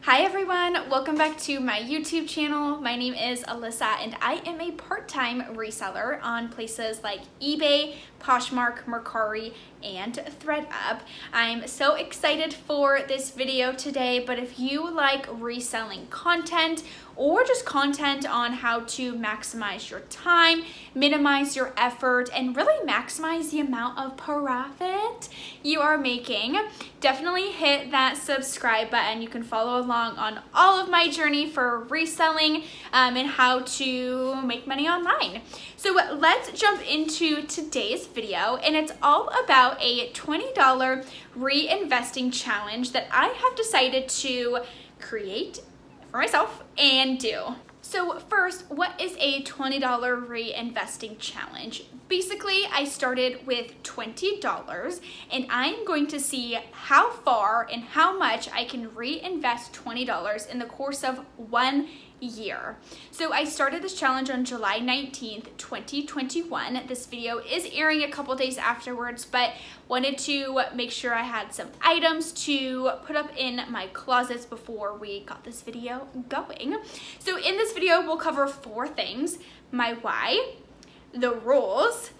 Hi everyone, welcome back to my YouTube channel. My name is Alyssa and I am a part-time reseller on places like eBay, Poshmark, Mercari, and ThredUp. I'm so excited for this video today, but if you like reselling content or just content on how to maximize your time, minimize your effort, and really maximize the amount of profit you are making, definitely hit that subscribe button. You can follow along on all of my journey for reselling and how to make money online. So let's jump into today's video, and it's all about a $20 reinvesting challenge that I have decided to create for myself and do. So first, what is a $20 reinvesting challenge? Basically, I started with $20 and I'm going to see how far and how much I can reinvest $20 in the course of 1 year. So I started this challenge on July 19th, 2021. This video is airing a couple days afterwards, but wanted to make sure I had some items to put up in my closets before we got this video going. So in this video, we'll cover 4 things: my why, the rules,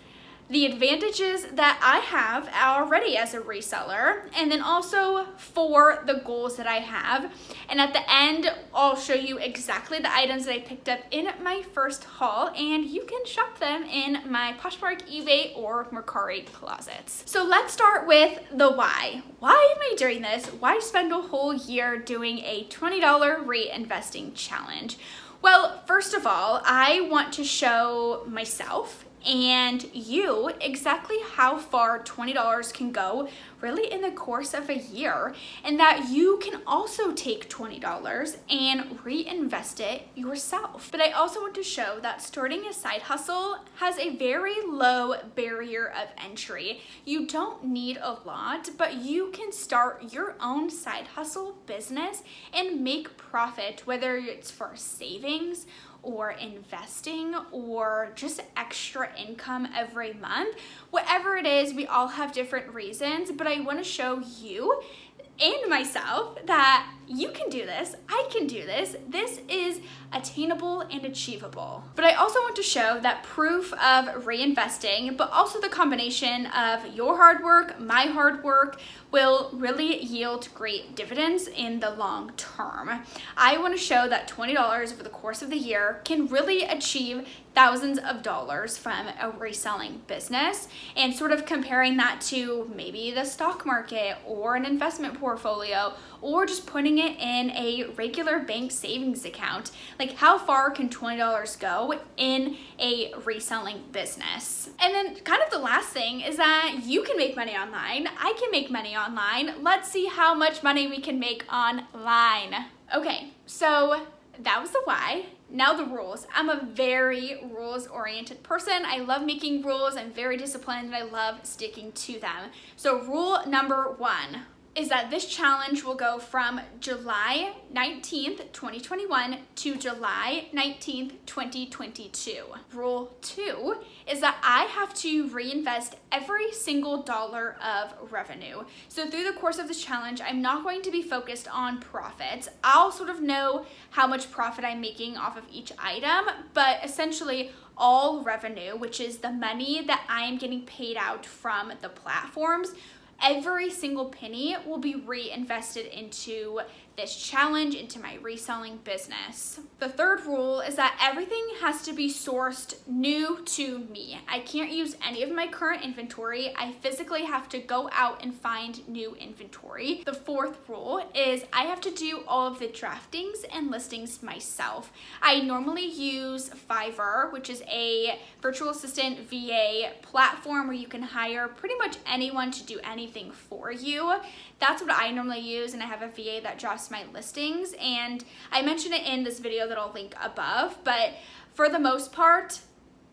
the advantages that I have already as a reseller, and then also for the goals that I have. And at the end, I'll show you exactly the items that I picked up in my first haul, and you can shop them in my Poshmark, eBay, or Mercari closets. So let's start with the why. Why am I doing this? Why spend a whole year doing a $20 reinvesting challenge? Well, first of all, I want to show myself and you exactly how far $20 can go really in the course of a year, and that you can also take $20 and reinvest it yourself. But I also want to show that starting a side hustle has a very low barrier of entry. You don't need a lot, but you can start your own side hustle business and make profit, whether it's for savings or investing or just extra income every month. Whatever it is, we all have different reasons, but I want to show you and myself that you can do this, I can do this, this is attainable and achievable. But I also want to show that proof of reinvesting, but also the combination of your hard work, my hard work, will really yield great dividends in the long term. I want to show that $20 over the course of the year can really achieve thousands of dollars from a reselling business, and sort of comparing that to maybe the stock market or an investment portfolio, or just putting it in a regular bank savings account. Like, how far can $20 go in a reselling business? And then kind of the last thing is that you can make money online. I can make money online. Let's see how much money we can make online. Okay, so that was the why. Now the rules. I'm a very rules-oriented person. I love making rules. I'm very disciplined and I love sticking to them. So rule number 1 is that this challenge will go from July 19th, 2021 to July 19th, 2022. Rule 2 is that I have to reinvest every single dollar of revenue. So through the course of this challenge, I'm not going to be focused on profits. I'll sort of know how much profit I'm making off of each item, but essentially all revenue, which is the money that I'm getting paid out from the platforms, every single penny will be reinvested into this challenge, into my reselling business. The third rule is that everything has to be sourced new to me. I can't use any of my current inventory. I physically have to go out and find new inventory. The fourth rule is I have to do all of the draftings and listings myself. I normally use Fiverr, which is a virtual assistant VA platform where you can hire pretty much anyone to do anything for you. That's what I normally use, and I have a VA that drafts my listings, and I mentioned it in this video that I'll link above, but for the most part,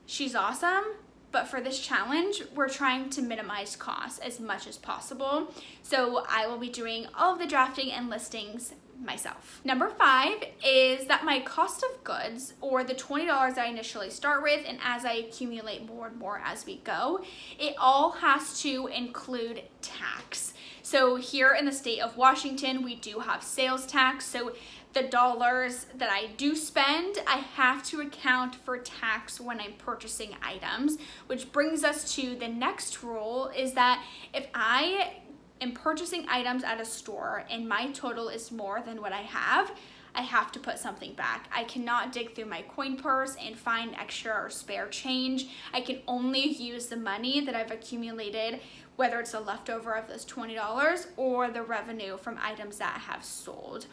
she's awesome. But for this challenge, we're trying to minimize costs as much as possible. So I will be doing all of the drafting and listings myself. Number 5 is that my cost of goods, or the $20 I initially start with, and as I accumulate more and more as we go, it all has to include tax. So here in the state of Washington, we do have sales tax. So the dollars that I do spend, I have to account for tax when I'm purchasing items, which brings us to the next rule is that if I am purchasing items at a store and my total is more than what I have to put something back. I cannot dig through my coin purse and find extra or spare change. I can only use the money that I've accumulated, whether it's a leftover of this $20 or the revenue from items that I have sold.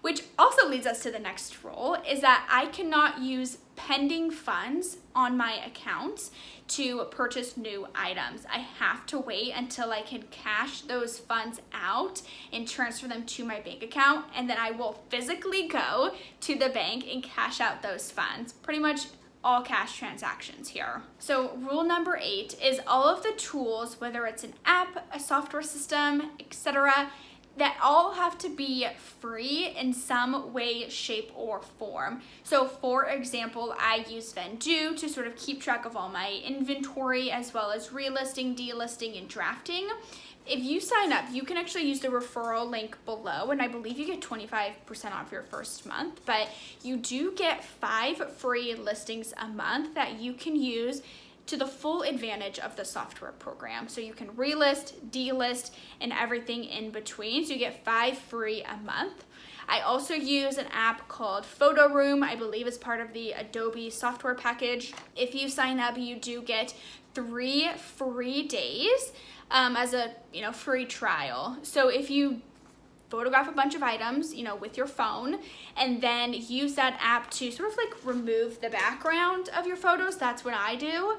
Which also leads us to the next rule is that I cannot use pending funds on my accounts to purchase new items. I have to wait until I can cash those funds out and transfer them to my bank account, and then I will physically go to the bank and cash out those funds. Pretty much all cash transactions here. So rule number 8 is all of the tools, whether it's an app, a software system, etc., that all have to be free in some way, shape, or form. So for example, I use Vendoo to sort of keep track of all my inventory as well as relisting, delisting, and drafting. If you sign up, you can actually use the referral link below, and I believe you get 25% off your first month, but you do get 5 free listings a month that you can use to the full advantage of the software program. So you can relist, delist, and everything in between. So you get 5 free a month. I also use an app called Photo Room. I believe it's part of the Adobe software package. If you sign up, you do get 3 free days as a free trial. So if you photograph a bunch of items, with your phone, and then use that app to sort of like remove the background of your photos, that's what I do,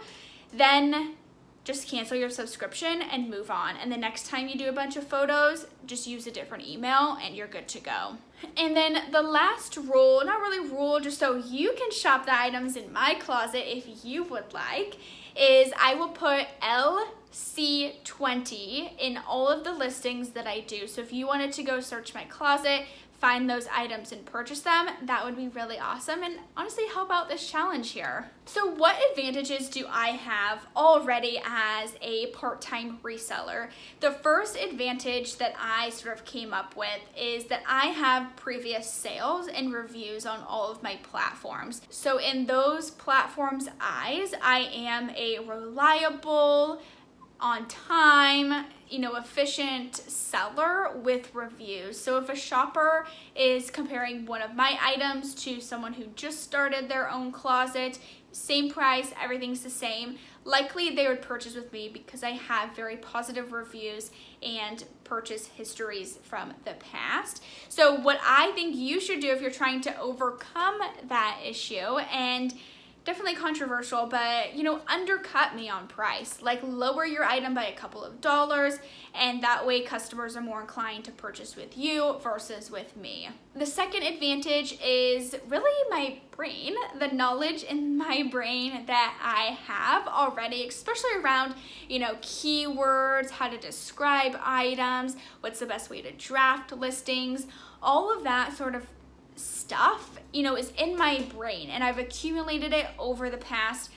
then just cancel your subscription and move on. And the next time you do a bunch of photos, just use a different email and you're good to go. And then the last rule, not really rule, just so you can shop the items in my closet if you would like, is I will put LC20 in all of the listings that I do. So if you wanted to go search my closet, find those items and purchase them, that would be really awesome and honestly help out this challenge here. So what advantages do I have already as a part-time reseller? The first advantage that I sort of came up with is that I have previous sales and reviews on all of my platforms. So in those platforms' eyes, I am a reliable, on time, efficient seller with reviews. So if a shopper is comparing one of my items to someone who just started their own closet, same price, everything's the same, likely they would purchase with me because I have very positive reviews and purchase histories from the past. So what I think you should do if you're trying to overcome that issue, and definitely controversial, but undercut me on price. Like lower your item by a couple of dollars, and that way customers are more inclined to purchase with you versus with me. The second advantage is really my brain, the knowledge in my brain that I have already, especially around, keywords, how to describe items, what's the best way to draft listings, all of that sort of stuff, is in my brain, and I've accumulated it over the past,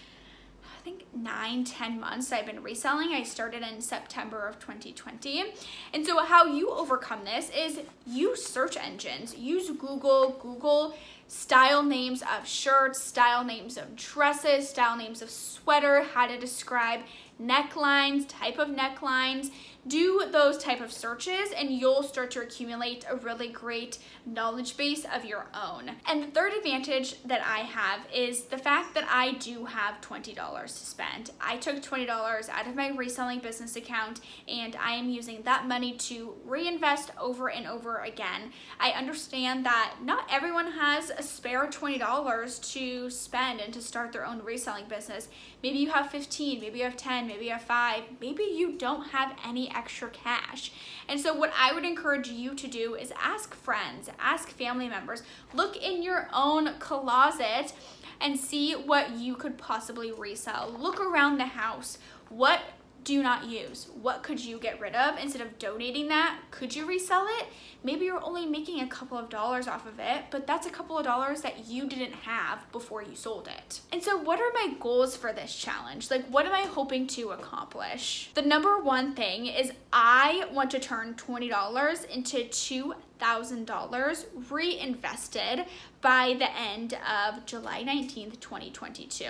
I think 9-10 months I've been reselling. I started in September of 2020. And so how you overcome this is use search engines, use Google style names of shirts, style names of dresses, style names of sweater, how to describe necklines, type of necklines. Do those type of searches and you'll start to accumulate a really great knowledge base of your own. And the third advantage that I have is the fact that I do have $20 to spend. I took $20 out of my reselling business account and I am using that money to reinvest over and over again. I understand that not everyone has a spare $20 to spend and to start their own reselling business. Maybe you have 15, maybe you have 10, maybe you have 5, maybe you don't have any extra cash. And so what I would encourage you to do is ask friends, ask family members, look in your own closet and see what you could possibly resell. Look around the house. What do not use? What could you get rid of? Instead of donating that, could you resell it? Maybe you're only making a couple of dollars off of it, but that's a couple of dollars that you didn't have before you sold it. And so what are my goals for this challenge? Like, what am I hoping to accomplish? The number one thing is I want to turn $20 into $2,000 reinvested by the end of July 19th, 2022.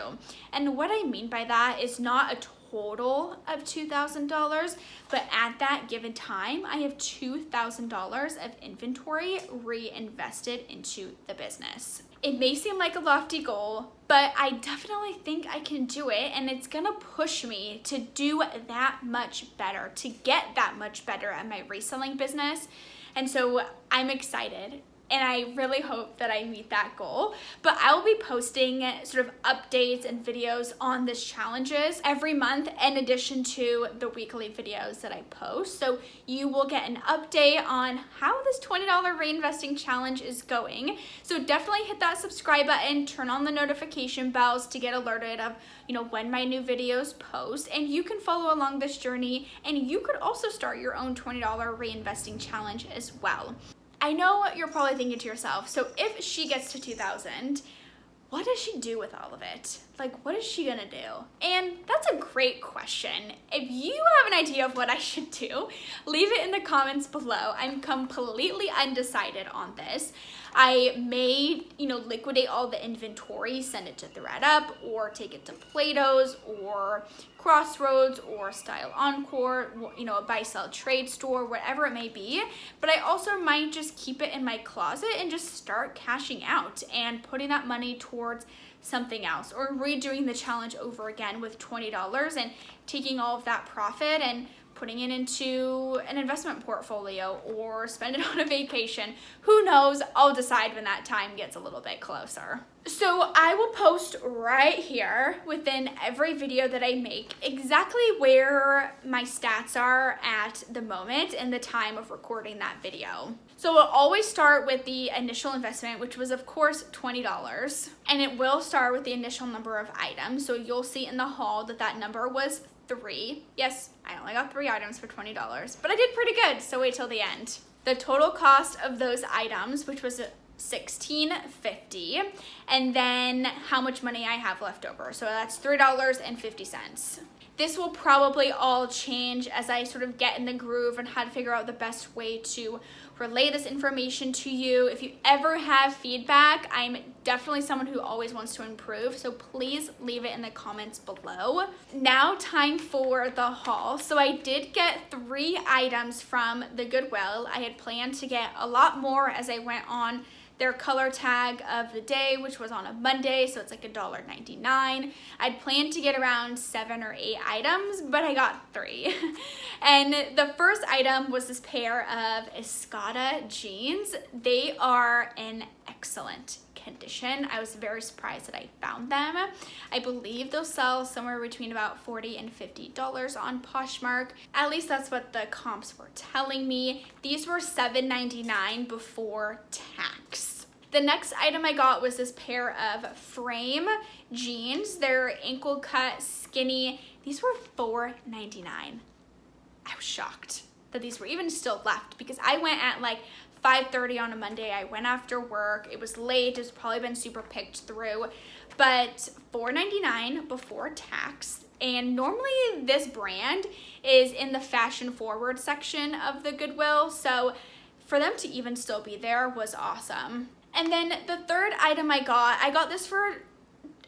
And what I mean by that is not a total of $2,000, but at that given time, I have $2,000 of inventory reinvested into the business. It may seem like a lofty goal, but I definitely think I can do it, and it's gonna push me to do that much better, to get that much better at my reselling business. And so I'm excited, and I really hope that I meet that goal. But I will be posting sort of updates and videos on this challenges every month in addition to the weekly videos that I post. So you will get an update on how this $20 reinvesting challenge is going. So definitely hit that subscribe button, turn on the notification bells to get alerted of, when my new videos post, and you can follow along this journey, and you could also start your own $20 reinvesting challenge as well. I know you're probably thinking to yourself, so if she gets to 2,000, what does she do with all of it? Like, what is she gonna do? And that's a great question. If you have an idea of what I should do, leave it in the comments below. I'm completely undecided on this. I may, liquidate all the inventory, send it to ThredUp, or take it to Plato's, or Crossroads, or Style Encore, a buy-sell trade store, whatever it may be. But I also might just keep it in my closet and just start cashing out and putting that money towards something else, or redoing the challenge over again with $20 and taking all of that profit and putting it into an investment portfolio or spend it on a vacation. Who knows? I'll decide when that time gets a little bit closer. So I will post right here within every video that I make exactly where my stats are at the moment and the time of recording that video. So we'll always start with the initial investment, which was of course $20, and it will start with the initial number of items. So you'll see in the haul that that number was 3. Yes, I only got 3 items for $20, but I did pretty good, so wait till the end. The total cost of those items, which was $16.50, and then how much money I have left over. So that's $3.50. This will probably all change as I sort of get in the groove and how to figure out the best way to relay this information to you. If you ever have feedback, I'm definitely someone who always wants to improve, so please leave it in the comments below. Now time for the haul. So I did get 3 items from the Goodwill. I had planned to get a lot more as I went on their color tag of the day, which was on a Monday, so it's like $1.99. I'd planned to get around 7 or 8 items, but I got 3. And the first item was this pair of Escada jeans. They are in excellent condition. I was very surprised that I found them. I believe they'll sell somewhere between about $40 and $50 on Poshmark. At least that's what the comps were telling me. These were $7.99 before tax. The next item I got was this pair of frame jeans. They're ankle cut, skinny. These were $4.99. I was shocked that these were even still left because I went at like 5:30 on a Monday. I went after work. It was late. It's probably been super picked through, but $4.99 before tax. And normally this brand is in the fashion forward section of the Goodwill, so for them to even still be there was awesome. And then the third item I got this for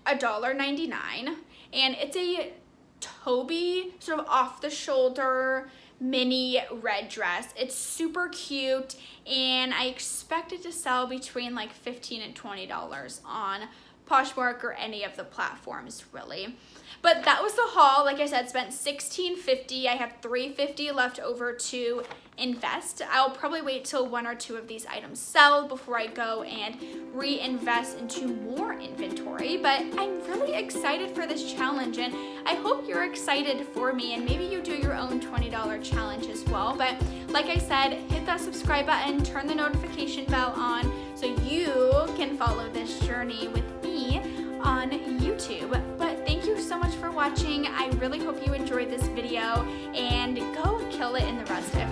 $1.99, and it's a Toby sort of off the shoulder mini red dress. It's super cute, and I expect it to sell between like $15 and $20 on Poshmark or any of the platforms really. But that was the haul. Like I said, spent $16.50. I have $3.50 left over to invest. I'll probably wait till 1 or 2 of these items sell before I go and reinvest into more inventory. But I'm really excited for this challenge, and I hope you're excited for me, and maybe you do your own $20 challenge as well. But like I said, hit that subscribe button, turn the notification bell on so you can follow this journey with me on YouTube. But thank you so so much for watching. I really hope you enjoyed this video, and go kill it in the rest of